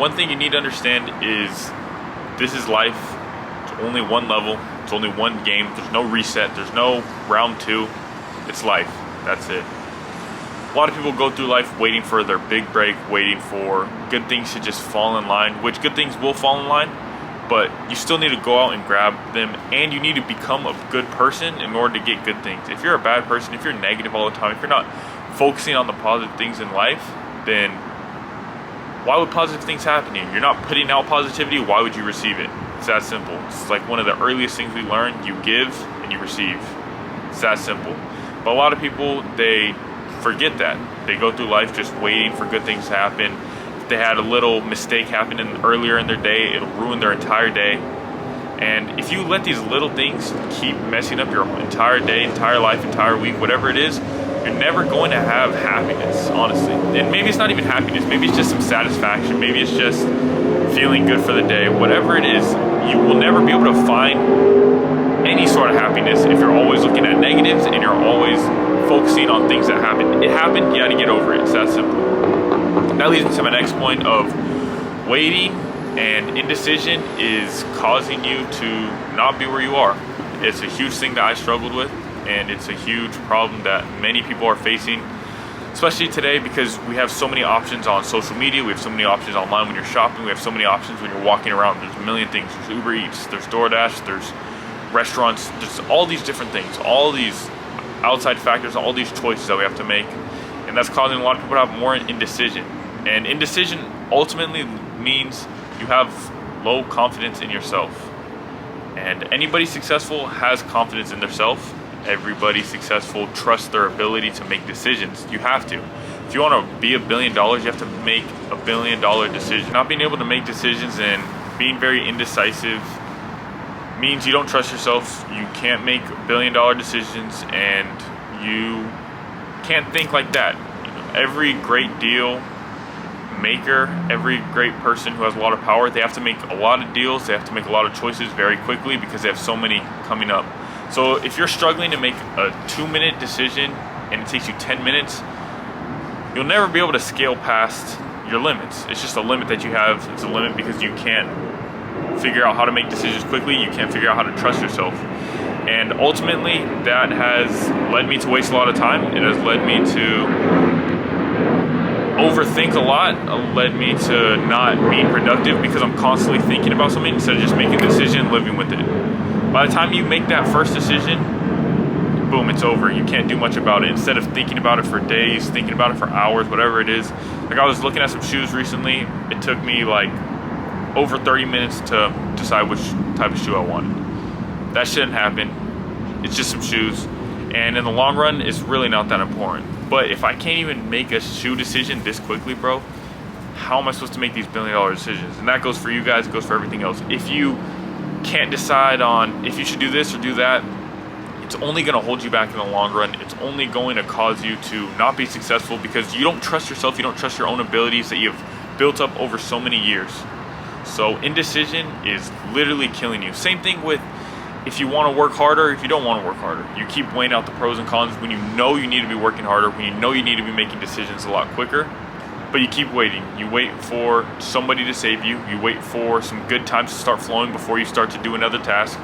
One thing you need to understand is this is life. It's only one level. It's only one game. There's no reset. There's no round two. It's life. That's it. A lot of people go through life waiting for their big break, waiting for good things to just fall in line, which good things will fall in line, but you still need to go out and grab them, and you need to become a good person in order to get good things. If you're a bad person, if you're negative all the time, if you're not focusing on the positive things in life, then why would positive things happen to you? You're not putting out positivity, why would you receive it? It's that simple. It's like one of the earliest things we learn: you give and you receive. It's that simple. But a lot of people, they forget that. They go through life just waiting for good things to happen. If they had a little mistake happen earlier in their day, it'll ruin their entire day. And if you let these little things keep messing up your entire day, entire life, entire week, whatever it is, you're never going to have happiness, honestly. And maybe it's not even happiness, maybe it's just some satisfaction, maybe it's just feeling good for the day. Whatever it is, you will never be able to find any sort of happiness if you're always looking at negatives and you're always focusing on things that happen. It happened, you gotta get over it. It's that simple. That leads me to my next point of waiting and indecision is causing you to not be where you are. It's a huge thing that I struggled with, and it's a huge problem that many people are facing, especially today, because we have so many options on social media, we have so many options online when you're shopping, we have so many options when you're walking around. There's a million things. There's Uber Eats, there's DoorDash, there's restaurants, there's all these different things, all these outside factors, all these choices that we have to make, and that's causing a lot of people to have more indecision. And indecision ultimately means you have low confidence in yourself. And anybody successful has confidence in themselves. Everybody successful trusts their ability to make decisions. You have to. If you want to be $1 billion, you have to make $1 billion decision. Not being able to make decisions and being very indecisive means you don't trust yourself. You can't make $1 billion decisions, and you can't think like that. Every great deal maker, every great person who has a lot of power, they have to make a lot of deals, they have to make a lot of choices very quickly because they have so many coming up. So if you're struggling to make a 2-minute decision and it takes you 10 minutes, you'll never be able to scale past your limits. It's just a limit that you have. It's a limit because you can't figure out how to make decisions quickly, you can't figure out how to trust yourself. And ultimately, that has led me to waste a lot of time. It has led me to overthink a lot, led me to not being productive because I'm constantly thinking about something instead of just making a decision, living with it. By the time you make that first decision, boom, it's over. You can't do much about it. Instead of thinking about it for days, thinking about it for hours, whatever it is. Like, I was looking at some shoes recently. It took me like over 30 minutes to decide which type of shoe I wanted. That shouldn't happen. It's just some shoes. And in the long run, it's really not that important. But if I can't even make a shoe decision this quickly, bro, how am I supposed to make these $1 billion decisions? And that goes for you guys, it goes for everything else. If you can't decide on if you should do this or do that, it's only going to hold you back in the long run. It's only going to cause you to not be successful because you don't trust yourself, you don't trust your own abilities that you've built up over so many years. So indecision is literally killing you. Same thing with if you want to work harder, if you don't want to work harder. You keep weighing out the pros and cons when you know you need to be working harder, when you know you need to be making decisions a lot quicker, but you keep waiting. You wait for somebody to save you. You wait for some good times to start flowing before you start to do another task.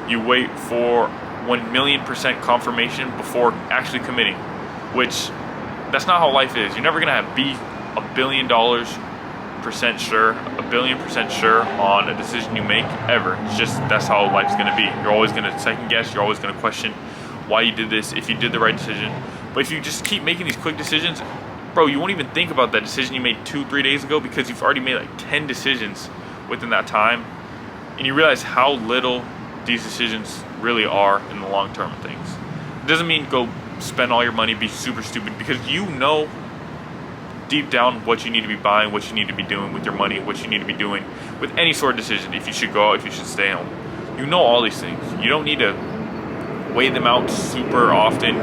You wait for 1,000,000% confirmation before actually committing, which that's not how life is. You're never going to be $1 billion sure, $1 billion sure on a decision you make ever. It's just, that's how life's gonna be. You're always gonna second guess, you're always gonna question why you did this, if you did the right decision. But if you just keep making these quick decisions, bro, you won't even think about that decision you made 2-3 days ago because you've already made like 10 decisions within that time, and you realize how little these decisions really are in the long term of things. It doesn't mean go spend all your money, be super stupid, because you know deep down what you need to be buying, what you need to be doing with your money, what you need to be doing with any sort of decision. If you should go out, if you should stay home. You know all these things. You don't need to weigh them out super often.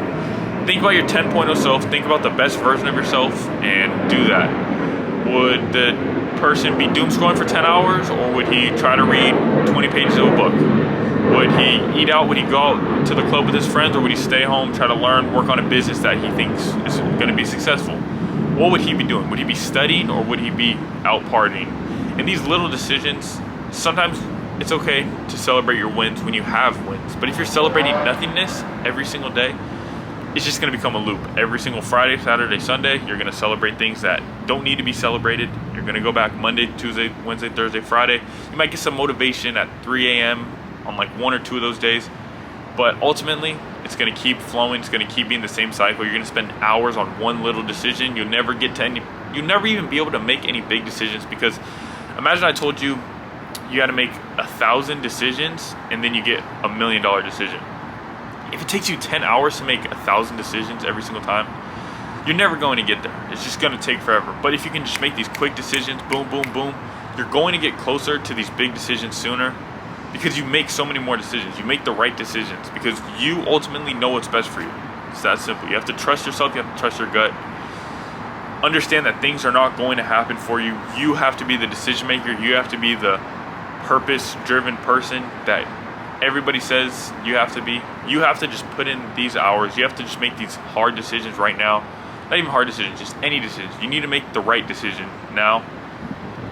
Think about your 10.0 self, think about the best version of yourself, and do that. Would the person be doom scrolling for 10 hours, or would he try to read 20 pages of a book? Would he eat out? Would he go out to the club with his friends, or would he stay home, try to learn, work on a business that he thinks is going to be successful? What would he be doing? Would he be studying, or would he be out partying? in these little decisions, sometimes it's okay to celebrate your wins when you have wins. But if you're celebrating nothingness every single day, it's just going to become a loop. Every single Friday, Saturday, Sunday, you're going to celebrate things that don't need to be celebrated. You're going to go back Monday, Tuesday, Wednesday, Thursday, Friday. You might get some motivation at 3 a.m. on like 1 or 2 of those days. But ultimately, it's going to keep flowing. It's going to keep being the same cycle. You're going to spend hours on one little decision. You'll never get to any, you'll never even be able to make any big decisions, because imagine I told you you got to make 1,000 decisions and then you get $1 million decision. If it takes you 10 hours to make 1,000 decisions every single time, you're never going to get there. It's just going to take forever. But if you can just make these quick decisions, boom, boom, boom, you're going to get closer to these big decisions sooner, because you make so many more decisions. You make the right decisions because you ultimately know what's best for you. It's that simple. You have to trust yourself. You have to trust your gut. Understand that things are not going to happen for you. You have to be the decision maker. You have to be the purpose-driven person that everybody says you have to be. You have to just put in these hours. You have to just make these hard decisions right now. Not even hard decisions, just any decisions. You need to make the right decision now,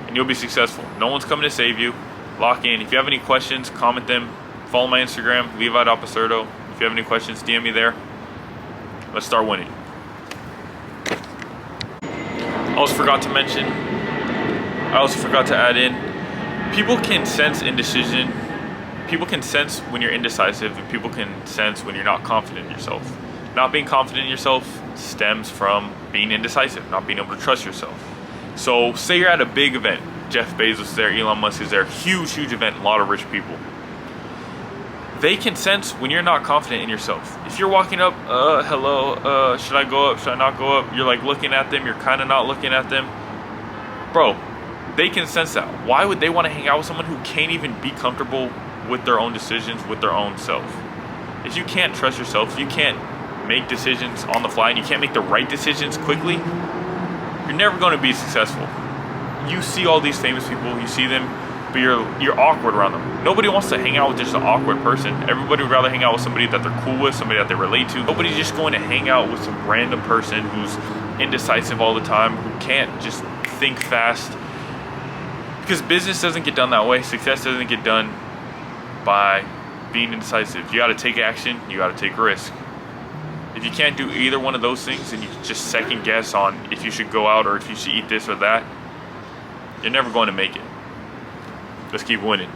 and you'll be successful. No one's coming to save you. Lock in. If you have any questions, comment them. Follow my Instagram, Levi.Pacerto. If you have any questions, DM me there. Let's start winning. I also forgot to add in, people can sense indecision. People can sense when you're indecisive, and people can sense when you're not confident in yourself. Not being confident in yourself stems from being indecisive, not being able to trust yourself. So say you're at a big event. Jeff Bezos is there, Elon Musk is there, huge event, a lot of rich people. They can sense when you're not confident in yourself. If you're walking up, hello, should I go up, should I not go up? You're like looking at them, you're kind of not looking at them. Bro, they can sense that. Why would they want to hang out with someone who can't even be comfortable with their own decisions, with their own self? If you can't trust yourself, if you can't make decisions on the fly, and you can't make the right decisions quickly, you're never going to be successful. You see all these famous people, you see them, but you're awkward around them. Nobody wants to hang out with just an awkward person. Everybody would rather hang out with somebody that they're cool with, somebody that they relate to. Nobody's just going to hang out with some random person who's indecisive all the time, who can't just think fast. Because business doesn't get done that way. Success doesn't get done by being indecisive. You got to take action, you got to take risk. If you can't do either one of those things, and you just second guess on if you should go out or if you should eat this or that, you're never going to make it. Let's keep winning.